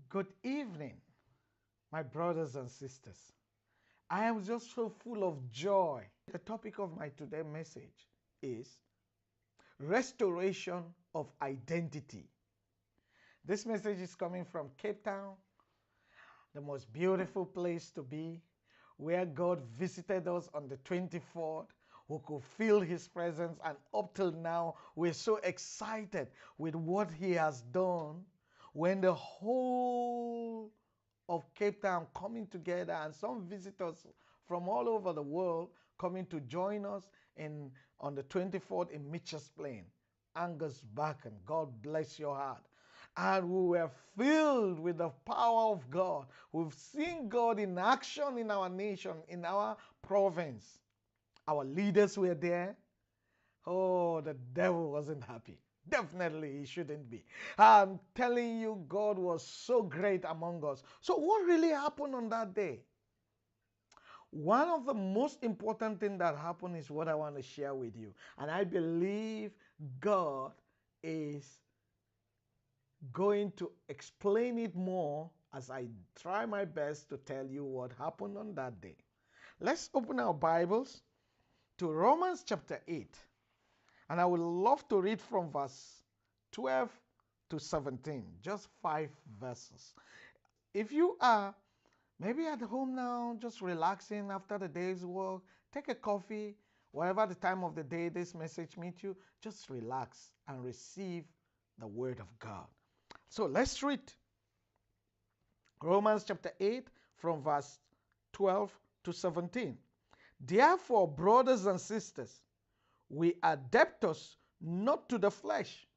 Good evening, my brothers and sisters. I am just so full of joy. The topic of my today message is restoration of identity. This message is coming from Cape Town, the most beautiful place to be, where God visited us on the 24th. We could feel his presence, and up till now, we're so excited with what he has done when the whole of Cape Town coming together and some visitors from all over the world coming to join us on the 24th in Mitchell's Plain. Angus Backen, God bless your heart. And we were filled with the power of God. We've seen God in action in our nation, in our province. Our leaders were there. Oh, the devil wasn't happy. Definitely he shouldn't be. I'm telling you, God was so great among us. So what really happened on that day? One of the most important things that happened is what I want to share with you. And I believe God is going to explain it more as I try my best to tell you what happened on that day. Let's open our Bibles to Romans chapter 8. And I would love to read from verse 12 to 17, just 5 verses. If you are maybe at home now, just relaxing after the day's work, take a coffee, whatever the time of the day this message meets you, just relax and receive the word of God. So let's read Romans chapter 8 from verse 12 to 17. Therefore, brothers and sisters, we are debtors not to the flesh,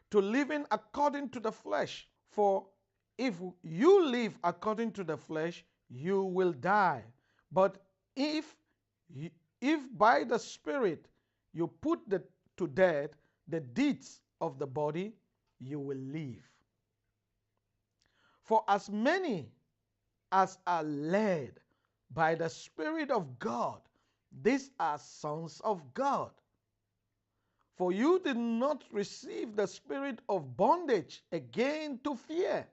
to living according to the flesh. For if you live according to the flesh, you will die. But if by the Spirit you put to death the deeds of the body, you will live. For as many as are led by the Spirit of God, these are sons of God. For you did not receive the spirit of bondage again to fear,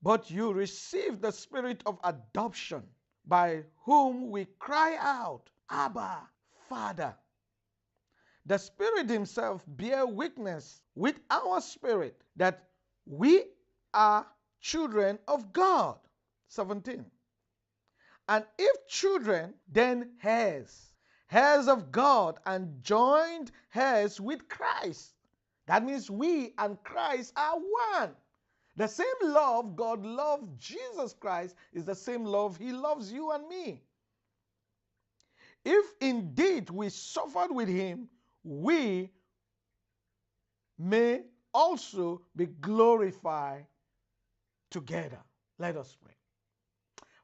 but you received the spirit of adoption, by whom we cry out, Abba, Father. The Spirit himself bear witness with our spirit that we are children of God. 17. And if children, then heirs, heirs of God, and joined heirs with Christ. That means we and Christ are one. The same love God loved Jesus Christ is the same love he loves you and me. If indeed we suffered with him, we may also be glorified together. Let us pray.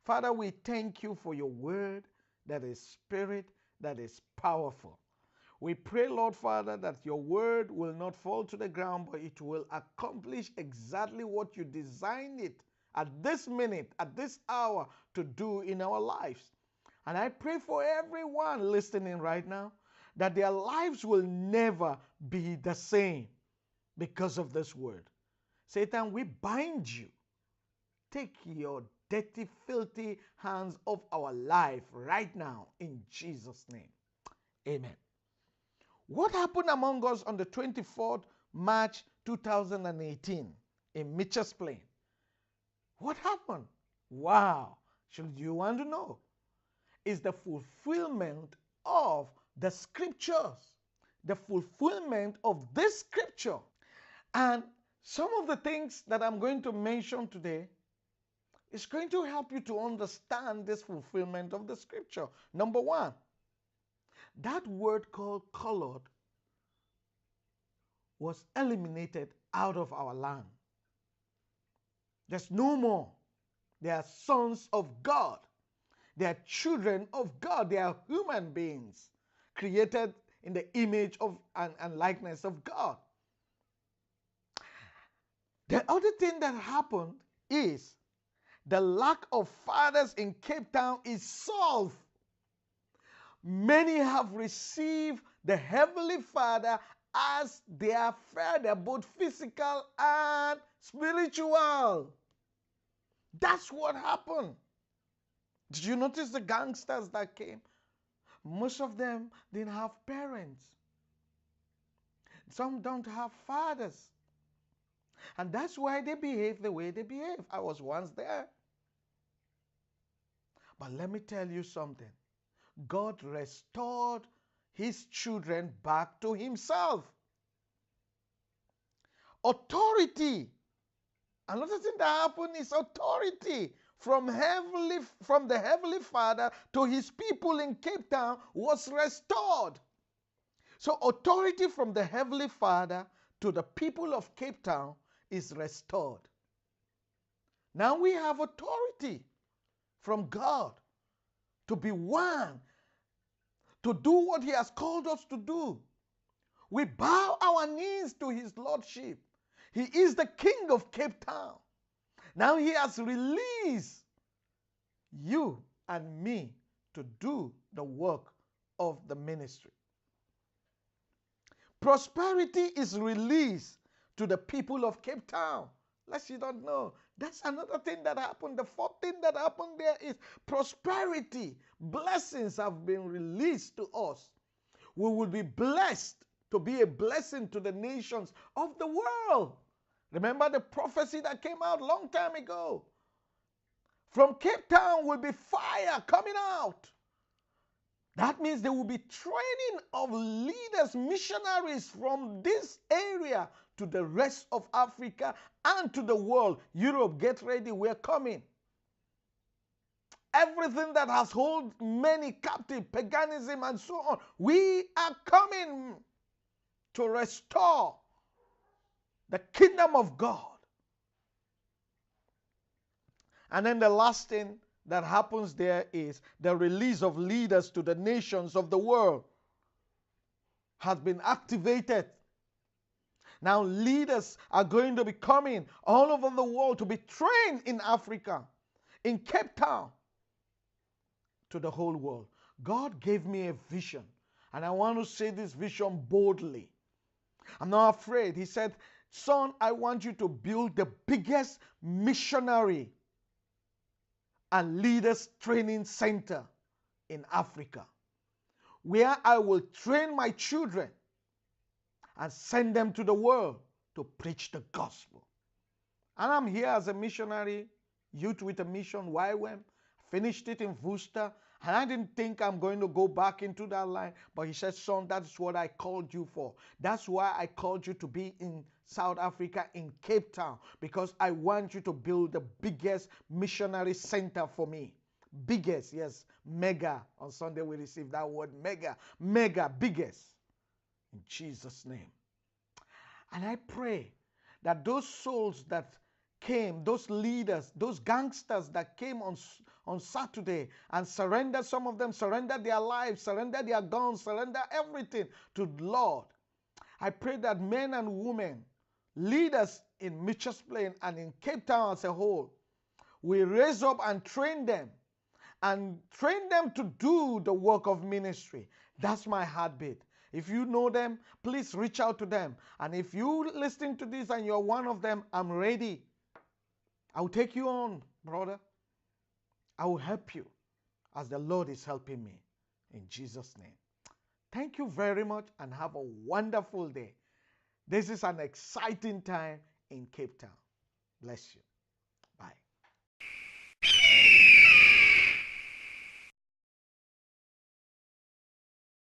Father, we thank you for your word that is spirit, that is powerful. We pray, Lord Father, that your word will not fall to the ground, but it will accomplish exactly what you designed it at this minute, at this hour to do in our lives. And I pray for everyone listening right now that their lives will never be the same because of this word. Satan, we bind you. Take your dirty, filthy hands off our life right now in Jesus' name. Amen. What happened among us on the 24th March 2018 in Mitchell's Plain? What happened? Wow. Should you want to know? It's the fulfillment of the scriptures. The fulfillment of this scripture. And some of the things that I'm going to mention today is going to help you to understand this fulfillment of the scripture. Number one, that word called colored was eliminated out of our land. There's no more. They are sons of God. They are children of God. They are human beings created in the image of and likeness of God. The other thing that happened is the lack of fathers in Cape Town is solved. Many have received the Heavenly Father as they are fed, both physical and spiritual. That's what happened. Did you notice the gangsters that came? Most of them didn't have parents. Some don't have fathers. And that's why they behave the way they behave. I was once there. But let me tell you something. God restored his children back to himself. Authority. Another thing that happened is authority from the Heavenly Father to his people in Cape Town was restored. So authority from the Heavenly Father to the people of Cape Town is restored. Now we have authority from God to be one, to do what he has called us to do. We bow our knees to his lordship. He is the King of Cape Town. Now he has released you and me to do the work of the ministry. Prosperity is released to the people of Cape Town. Lest you don't know. That's another thing that happened. The fourth thing that happened there is prosperity. Blessings have been released to us. We will be blessed to be a blessing to the nations of the world. Remember the prophecy that came out a long time ago. From Cape Town will be fire coming out. That means there will be training of leaders, missionaries from this area to the rest of Africa and to the world. Europe, get ready, we're coming. Everything that has held many captive, paganism and so on, we are coming to restore the kingdom of God. And then the last thing that happens there is the release of leaders to the nations of the world has been activated. Now leaders are going to be coming all over the world to be trained in Africa, in Cape Town, to the whole world. God gave me a vision, and I want to say this vision boldly. I'm not afraid. He said, son, I want you to build the biggest missionary and leaders training center in Africa, where I will train my children and send them to the world to preach the gospel. And I'm here as a missionary, youth with a mission, YWAM. Finished it in Worcester, and I didn't think I'm going to go back into that line. But he said, son, that's what I called you for. That's why I called you to be in South Africa, in Cape Town, because I want you to build the biggest missionary center for me. Biggest, yes, mega. On Sunday we receive that word, mega, mega, biggest. In Jesus' name. And I pray that those souls that came, those leaders, those gangsters that came on Saturday and surrendered, some of them surrendered their lives, surrendered their guns, surrendered everything to the Lord. I pray that men and women, leaders in Mitchell's Plain and in Cape Town as a whole, will raise up and train them to do the work of ministry. That's my heartbeat. If you know them, please reach out to them. And if you listen to this and you're one of them, I'm ready. I will take you on, brother. I will help you as the Lord is helping me. In Jesus' name. Thank you very much and have a wonderful day. This is an exciting time in Cape Town. Bless you. Bye.